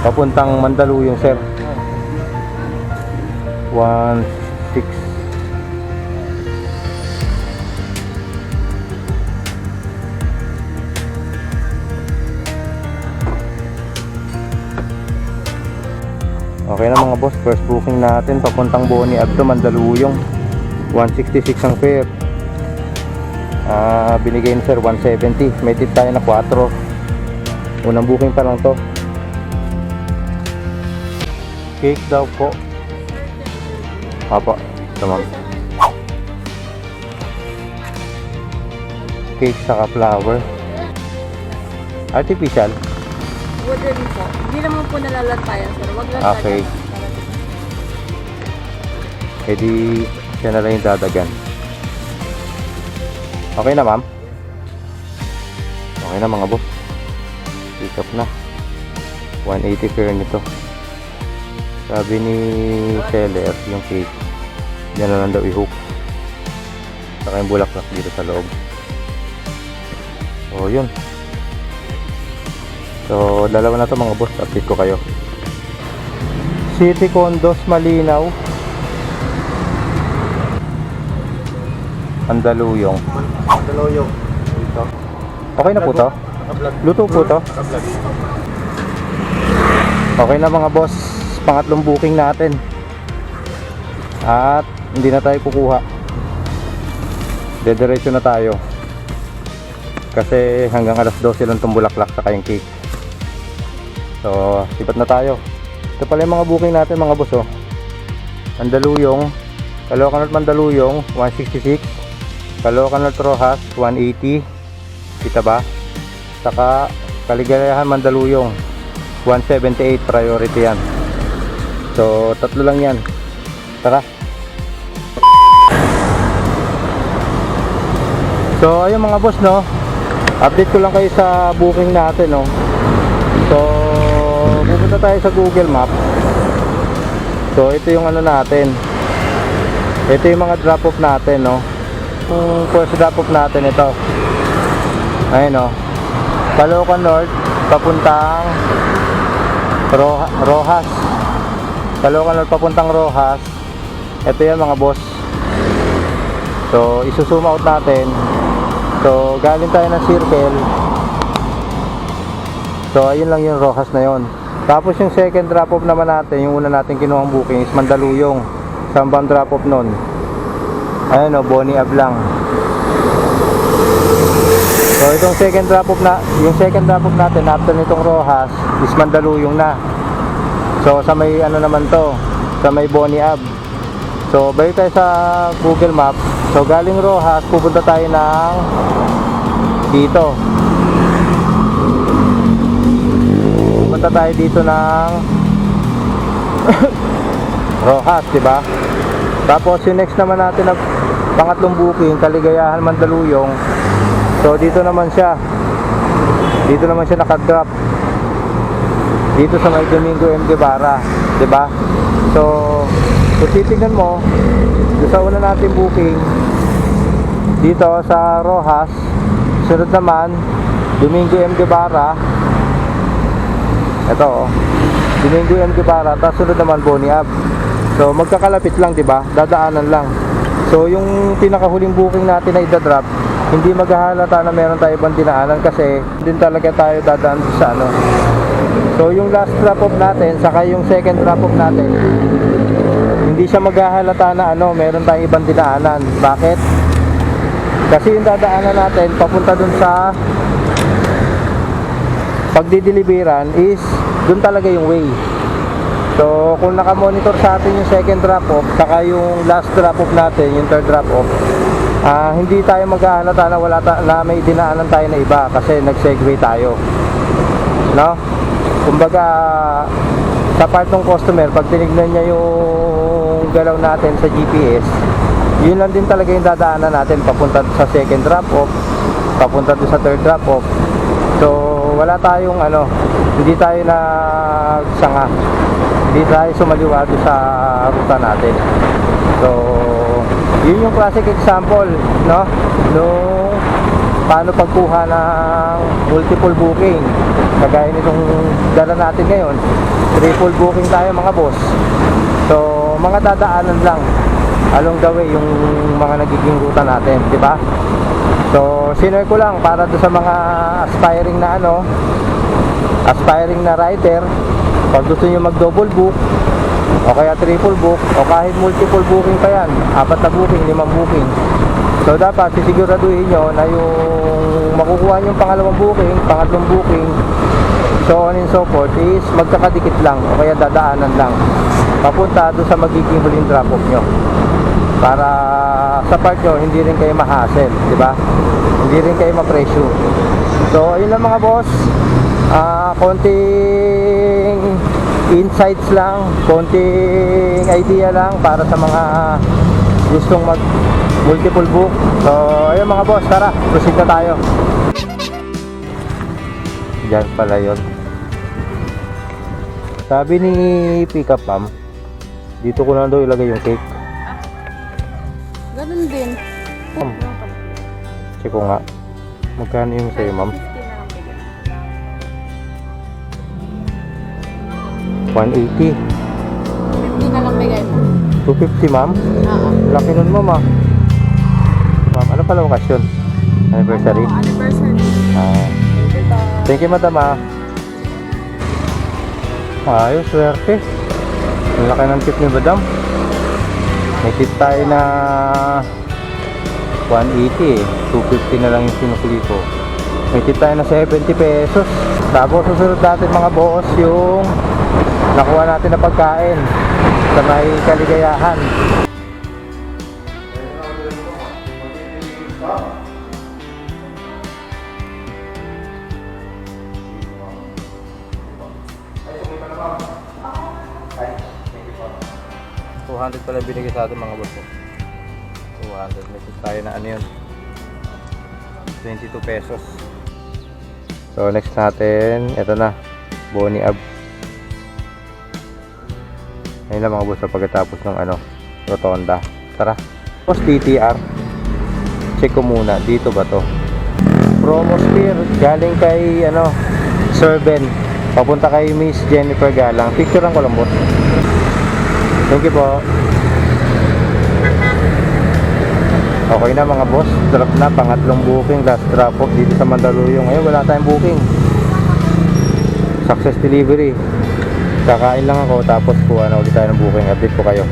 papuntang Mandaluyong, sir. 1.6. Okay na mga boss, first booking natin papuntang Boni Ab to Mandaluyong. 166 ang fare. Binigay ni sir 170. May tip tayo na 4. Unang booking pa lang to. Cake daw po. Apo, tamam. Cake saka flower. Artificial. Wooden po. Hindi naman po nalalantayan, sir. Wag lang Okay. E di, siya na lang yung dadagan. Okay na, ma'am? Okay na mga boss. Pick up na. 180 fare nito. Sabi ni seller, yung cake, yan na lang daw i-hook. Saka yung bulaklak dito sa loob. So, yun. So, dalawa na to mga boss. Update ko kayo. City Condos, Malinaw. Mandaluyong. Mandaluyong. Dito. Okay na po to? Luto po to? Okay na mga boss. Pangatlong booking natin. At hindi na tayo kukuha. Dediretso na tayo. Kasi hanggang alas 12 lang itong bulaklak saka yung cake. So, sipat na tayo. Ito pala yung mga booking natin mga boss, oh. Mandaluyong, Caloocan North Mandaluyong 166, Caloocan North Rojas 180. Kita ba? Saka Kaligayahan Mandaluyong 178, priority yan. So, tatlo lang yan. Tara. So, ayun mga boss, no. Update ko lang kayo sa booking natin, no. So, pupunta tayo sa Google Map. So, ito yung ano natin. Ito yung mga drop off natin, no. Yung first drop off natin ito. Ayun, no. Caloocan North papuntang Rojas. Caloocan North papuntang Rojas. Ito yan mga boss. So, isusum out natin. So, galing tayo ng circle. So, ayun lang yung Rojas na yon. Tapos yung second drop off naman natin, yung una natin kinuhang booking is Mandaluyong. Sambang drop off nun. Ayun o, Boni Ab lang. So, itong second drop off na, yung second drop off natin after nitong Rojas is Mandaluyong na. So, sa may ano naman to, sa may Boni Ab. So, balik tayo sa Google Map. So, galing Rojas, pupunta tayo ng dito. Pupunta tayo dito ng Rojas, diba? Tapos yung next naman natin na pangatlong booking, Kaligayahan Mandaluyong. So dito naman siya. Dito naman siya nakadrop. Dito sa may Domingo M. Guevara, diba? So kung titignan mo, doon sa una natin booking, dito sa Rojas, sunod naman Domingo M. Guevara. Ito oh, Domingo M. Guevara, tapos sunod naman Boni Ab. So magkakalapit lang, diba? Dadaanan lang. So yung pinakahuling booking natin na idadrop, hindi maghahalata na meron tayo ibang dinaanan kasi din talaga tayo dadaan sa ano. So yung last drop off natin, saka yung second drop off natin, hindi siya maghahalata na ano, meron tayong ibang dinaanan. Bakit? Kasi yung dadaanan natin papunta dun sa pagdideliveran is dun talaga yung way. So kung nakamonitor sa atin yung second drop off saka yung last drop off natin, yung third drop off, hindi tayo maghahalata na na may dinaanan tayo na iba kasi nag-segue tayo, no? Kumbaga sa part ng customer, pag tinignan niya yung galaw natin sa GPS, yun lang din talaga yung dadaanan natin papunta sa second drop off, papunta sa third drop off. So wala tayong ano, hindi tayo nagsanga, hindi tayo sumaliwado sa ruta natin. So yun yung classic example, no, nung paano pagkuha ng multiple booking. Kagaya nitong dala natin ngayon, triple booking tayo mga boss. So, mga dadaanan lang along the way yung mga nagiging ruta natin, di ba? So, sinare ko lang para do sa mga aspiring na rider, pag gusto nyo mag double book o kaya triple book o kahit multiple booking pa yan, 4 na booking, 5 booking. So, dapat sisiguraduhin nyo na yung makukuha nyo yung pangalawang booking, pangatlong booking, so on and so forth is magkakadikit lang o kaya dadaanan lang papunta doon sa magiging huling drop off nyo, para sa part nyo hindi rin kayo ma-hassle, di ba? Hindi rin kayo ma-pressure. So ayun lang mga boss, konting insights lang, konting idea lang para sa mga gustong mag multiple book. So ayun mga boss, tara proceed na tayo. Diyan pala yun. Sabi ni Pickup Ma'am, dito ko na daw ilagay yung cake. Ganun din. Ma'am, check ko nga. Magkano yung sa'yo, ma'am? 50 na lang bigay. 180. 50 na lang bigay mo. 250, ma'am? Oo. Laki nun, ma'am, ah. Ma'am, ano pala okasyon? Anniversary? Ano, anniversary. Ah. Thank you, madam, ah. Ayos, swerte. Ang laki ng tip ni madam. May tip tayo na 180 eh. 250 na lang yung sinukli ko. May tip tayo na 70 pesos. Tapos susunod natin mga boss yung nakuha natin na pagkain sa may kaligayahan. Ay, thank you po. 200 pala binigay sa atin mga boss ko. 200. May tip tayo na ano yun, 22 pesos. So next natin, ito na, Boni Ab. Ayun lang mga boss, pagkatapos ng ano, rotonda. Tara. Tapos DTR. Check ko muna, dito ba to? Promosphere, galing kay ano, Sir Ben. Papunta kay Miss Jennifer Galang. Picturean ko lang boss. Thank you po. Okay na mga boss, drop na, pangatlong booking, last drop off dito sa Mandaluyong. Ngayon wala tayong booking. Success delivery. Kakain lang ako tapos kuha na ulit tayo ng booking. Update ko kayo.